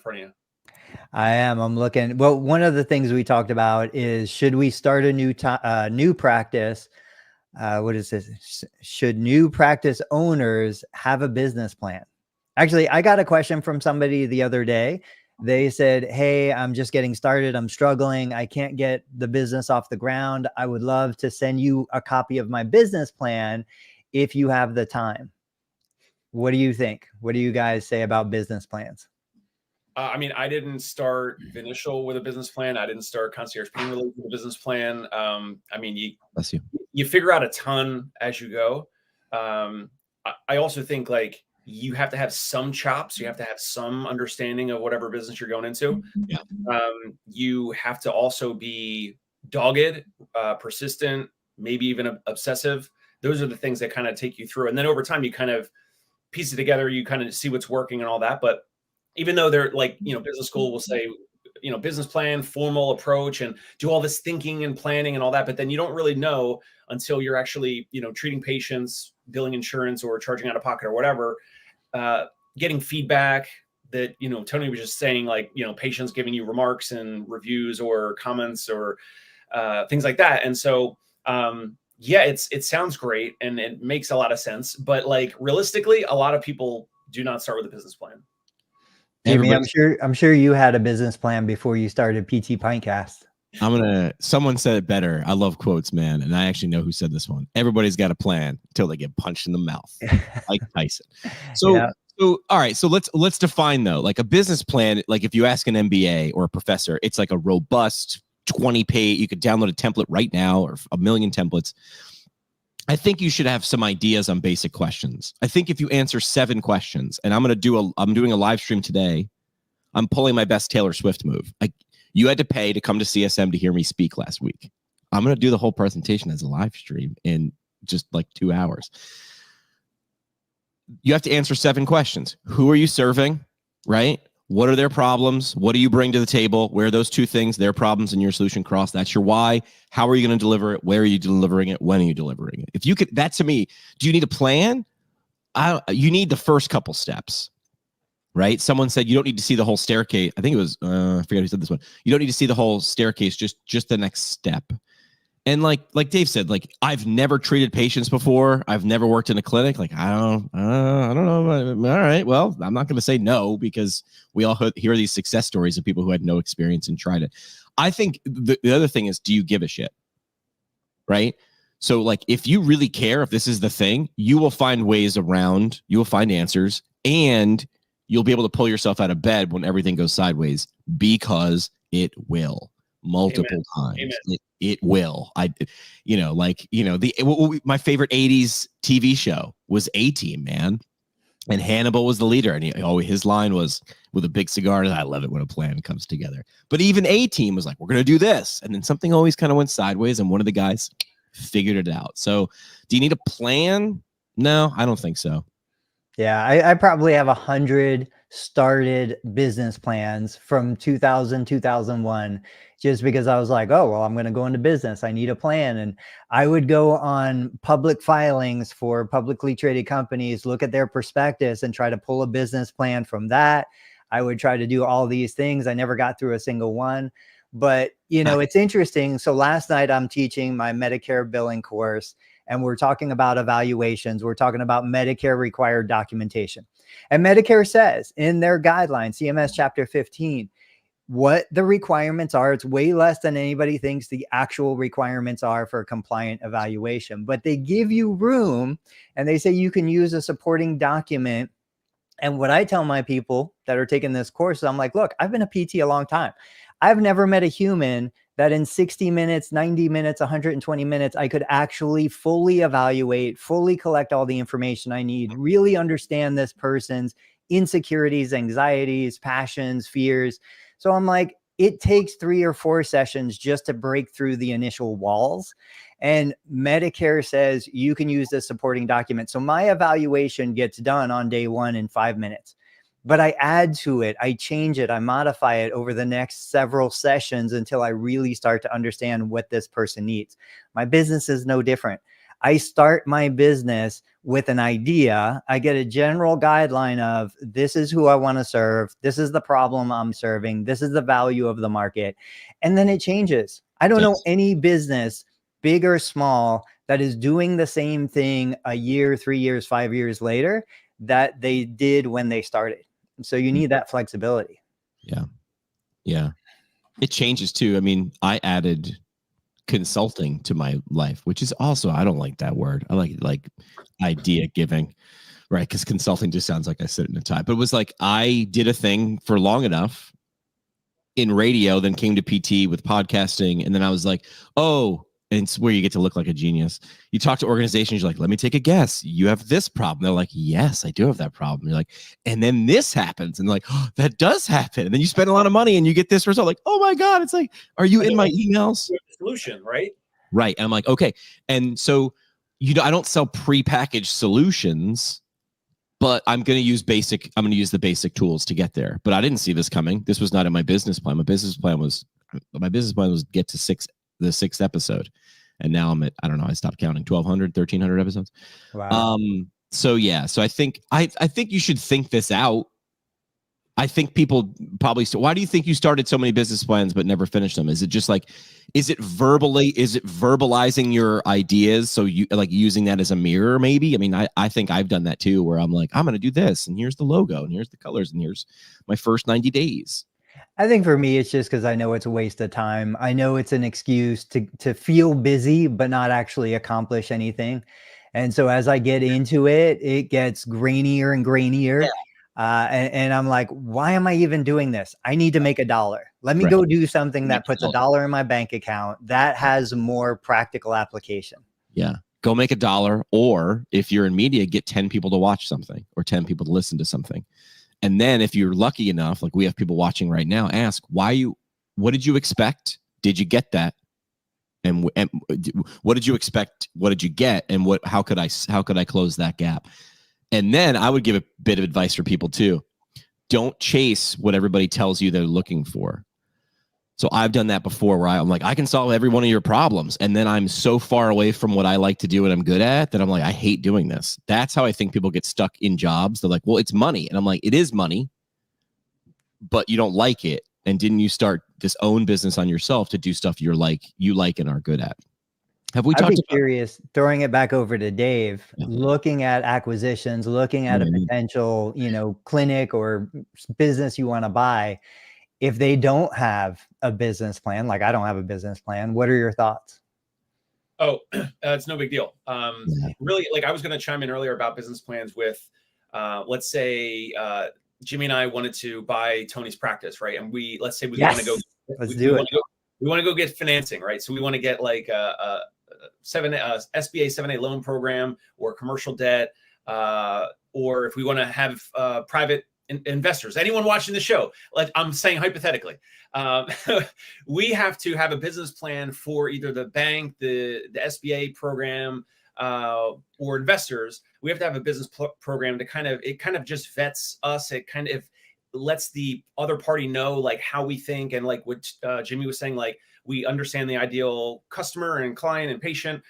front of you. I am. I'm looking. Well, one of the things we talked about is, should we start a new practice? What is this? Should new practice owners have a business plan? Actually, I got a question from somebody the other day. They said, hey, I'm just getting started. I'm struggling. I can't get the business off the ground. I would love to send you a copy of my business plan if you have the time. What do you think? What do you guys say about business plans? I mean, I didn't start Vinicial with a business plan. I didn't start Concierge Pain Relief with a business plan. I mean, you figure out a ton as you go. I also think like you have to have some chops. You have to have some understanding of whatever business you're going into. Yeah. You have to also be dogged, persistent, maybe even obsessive. Those are the things that kind of take you through. And then over time, you kind of piece it together. You kind of see what's working and all that. But even though they're like, business school will say, business plan, formal approach, and do all this thinking and planning and all that. But then you don't really know until you're actually, treating patients, billing insurance or charging out of pocket or whatever, getting feedback that, Tony was just saying, like, patients giving you remarks and reviews or comments or things like that. And so, yeah, it sounds great and it makes a lot of sense. But like realistically, a lot of people do not start with a business plan. Jamie, I'm sure you had a business plan before you started PT Pintcast. Someone said it better. I love quotes, man. And I actually know who said this one. Everybody's got a plan until they get punched in the mouth. Like Tyson. So, Yeah. So, all right. So let's define though, like a business plan. Like if you ask an MBA or a professor, it's like a robust 20-page, you could download a template right now or a million templates. I think you should have some ideas on basic questions. I think if you answer 7 questions, and I'm doing a live stream today. I'm pulling my best Taylor Swift move. You had to pay to come to CSM to hear me speak last week. I'm going to do the whole presentation as a live stream in just like 2 hours. You have to answer 7 questions. Who are you serving? Right? What are their problems? What do you bring to the table? Where are those 2 things, their problems and your solution cross? That's your why. How are you going to deliver it? Where are you delivering it? When are you delivering it? If you could, that to me, do you need a plan? You need the first couple steps, right? Someone said you don't need to see the whole staircase. I think it was, I forget who said this one. You don't need to see the whole staircase, just the next step. And like Dave said, like I've never treated patients before. I've never worked in a clinic. Like I don't know. All right, well, I'm not going to say no because we all hear these success stories of people who had no experience and tried it. I think the other thing is, do you give a shit? Right? So like if you really care, if this is the thing, you will find ways around. You will find answers, and you'll be able to pull yourself out of bed when everything goes sideways, because it will. Multiple times. It will. My favorite 80s TV show was A-Team, man. And Hannibal was the leader. And his line was with a big cigar. And I love it when a plan comes together. But even A-Team was like, we're going to do this. And then something always kind of went sideways. And one of the guys figured it out. So do you need a plan? No, I don't think so. Yeah, I probably have 100 started business plans from 2000, 2001, just because I was like, oh, well, I'm going to go into business. I need a plan. And I would go on public filings for publicly traded companies, look at their prospectus and try to pull a business plan from that. I would try to do all these things. I never got through a single one. But, it's interesting. So last night I'm teaching my Medicare billing course, and we're talking about evaluations. We're talking about Medicare required documentation. And Medicare says in their guidelines, CMS Chapter 15, what the requirements are. It's way less than anybody thinks the actual requirements are for a compliant evaluation. But they give you room, and they say you can use a supporting document. And what I tell my people that are taking this course, I'm like, look, I've been a PT a long time. I've never met a human that in 60 minutes, 90 minutes, 120 minutes, I could actually fully evaluate, fully collect all the information I need, really understand this person's insecurities, anxieties, passions, fears. So I'm like, it takes 3 or 4 sessions just to break through the initial walls. And Medicare says you can use this supporting document. So my evaluation gets done on day 1 in 5 minutes. But I add to it, I change it, I modify it over the next several sessions until I really start to understand what this person needs. My business is no different. I start my business with an idea. I get a general guideline of this is who I want to serve. This is the problem I'm serving. This is the value of the market. And then it changes. I don't know any business, big or small, that is doing the same thing a year, 3 years, 5 years later that they did when they started. So you need that flexibility. Yeah. Yeah. It changes too. I mean, I added consulting to my life, which is also, I don't like that word. I like idea giving, right? Because consulting just sounds like I sit in a tie. But it was like I did a thing for long enough in radio, then came to PT with podcasting. And then I was like, oh, and it's where you get to look like a genius. You talk to organizations, you're like, let me take a guess. You have this problem. They're like, yes, I do have that problem. You're like, and then this happens. And like, oh, that does happen. And then you spend a lot of money and you get this result. Like, oh my God, it's like, are you in my emails? Solution, right? Right. And I'm like, okay. And so, I don't sell prepackaged solutions, but I'm going to use the basic tools to get there. But I didn't see this coming. This was not in my business plan. My business plan was get to the sixth episode. And now I'm at, I don't know, I stopped counting, 1,200, 1,300 episodes. Wow. So yeah, so I think you should think this out. I think people probably, why do you think you started so many business plans but never finished them? Is it just like, is it verbalizing your ideas? So you like using that as a mirror maybe? I mean, I think I've done that too, where I'm like, I'm going to do this and here's the logo and here's the colors and here's my first 90 days. I think for me, it's just because I know it's a waste of time. I know it's an excuse to feel busy, but not actually accomplish anything. And so as I get into it, it gets grainier and grainier. Yeah. And I'm like, why am I even doing this? I need to make $1. Let me go do something that puts $1 in my bank account that has more practical application. Yeah. Go make $1. Or if you're in media, get 10 people to watch something or 10 people to listen to something. And then if you're lucky enough, like we have people watching right now, ask what did you expect? Did you get that? And what did you expect? What did you get? And how could I close that gap? And then I would give a bit of advice for people too. Don't chase what everybody tells you they're looking for. So I've done that before where I'm like, I can solve every one of your problems. And then I'm so far away from what I like to do and I'm good at that I'm like, I hate doing this. That's how I think people get stuck in jobs. They're like, well, it's money. And I'm like, it is money, but you don't like it. And didn't you start this own business on yourself to do stuff you like and are good at? Have we talked about? Curious, throwing it back over to Dave, looking at acquisitions, looking at a potential, clinic or business you want to buy. If they don't have a business plan, like I don't have a business plan, what are your thoughts? Oh, it's no big deal. Really, like I was going to chime in earlier about business plans with, let's say, Jimmy and I wanted to buy Tony's practice, right? And let's say we want to go, we want to go get financing, right? So we want to get like a SBA 7A loan program or commercial debt, or if we want to have private investors, anyone watching the show, like I'm saying hypothetically, we have to have a business plan for either the bank, the SBA program, or investors. We have to have a business program to kind of just vets us. It kind of lets the other party know like how we think, and like what Jimmy was saying, like we understand the ideal customer and client and patient.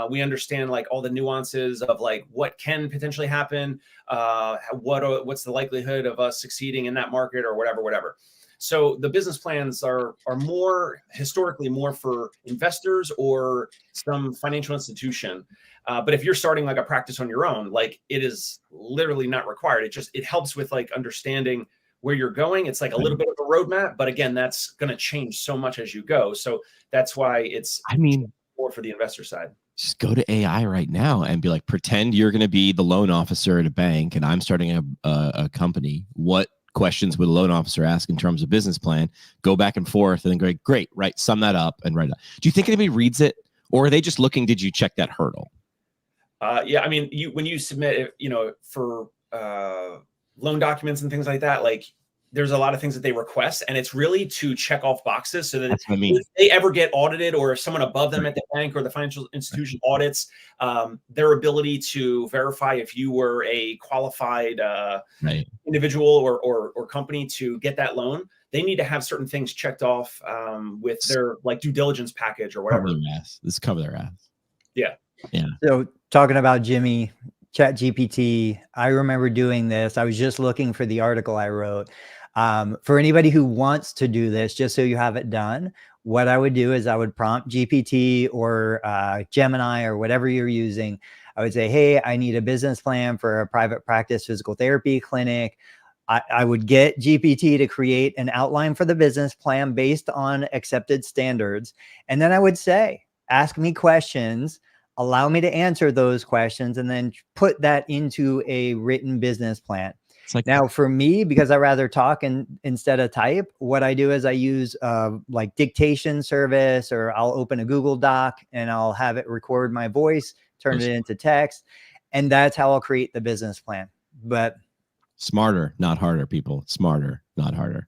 We understand like all the nuances of like what can potentially happen, what's the likelihood of us succeeding in that market or whatever. So the business plans are more historically more for investors or some financial institution. But if you're starting like a practice on your own, like it is literally not required. It helps with like understanding where you're going. It's like a little bit of a roadmap, but again, that's going to change so much as you go. So that's why it's more for the investor side. Just go to AI right now and be like, pretend you're going to be the loan officer at a bank and I'm starting a company. What questions would a loan officer ask in terms of business plan? Go back and forth and then go, great, right, sum that up and write it up. Do you think anybody reads it, or are they just looking, did you check that hurdle? Yeah, I mean, when you submit, for loan documents and things like that, like there's a lot of things that they request, and it's really to check off boxes so that if they ever get audited, or if someone above them at the bank or the financial institution audits, their ability to verify if you were a qualified individual or company to get that loan, they need to have certain things checked off with their like due diligence package or whatever. Cover their ass. This cover their ass. Yeah. Yeah. So talking about Jimmy, ChatGPT, I remember doing this. I was just looking for the article I wrote. For anybody who wants to do this, just so you have it done, what I would do is I would prompt GPT or Gemini or whatever you're using. I would say, hey, I need a business plan for a private practice physical therapy clinic. I would get GPT to create an outline for the business plan based on accepted standards. And then I would say, ask me questions, allow me to answer those questions, and then put that into a written business plan. It's like, Now, for me, because I rather talk instead of type, what I do is I use like dictation service, or I'll open a Google Doc and I'll have it record my voice, turn it into text, and that's how I'll create the business plan. But smarter, not harder, people. Smarter, not harder.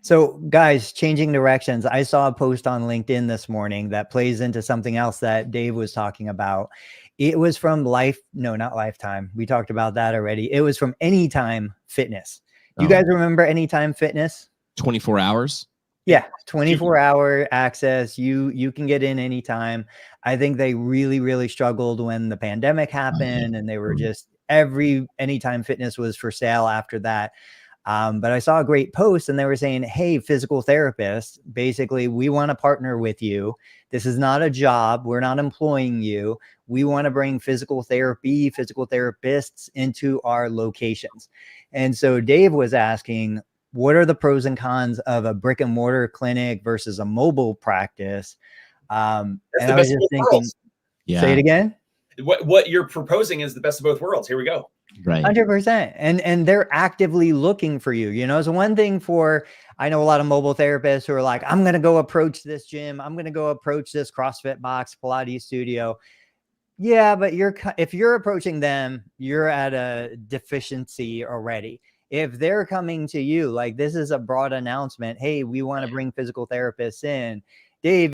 so guys, changing directions. I saw a post on LinkedIn this morning that plays into something else that Dave was talking about. It was from not Lifetime. We talked about that already. It was from Anytime Fitness. You guys remember Anytime Fitness? 24 hours. Yeah, 24-hour access. You can get in anytime. I think they really, really struggled when the pandemic happened, and they were just Anytime Fitness was for sale after that. But I saw a great post and they were saying, hey, physical therapists, basically, we want to partner with you. This is not a job. We're not employing you. We want to bring physical therapists into our locations. And so Dave was asking, what are the pros and cons of a brick and mortar clinic versus a mobile practice? And I was just thinking, say it again. What you're proposing is the best of both worlds. Here we go. Right. 100%. And they're actively looking for you. You know, so one thing I know a lot of mobile therapists who are like, I'm going to go approach this gym. I'm going to go approach this CrossFit box, Pilates studio. Yeah, but if you're approaching them, you're at a deficiency already. If they're coming to you, like, this is a broad announcement. Hey, we want to bring physical therapists in. Dave,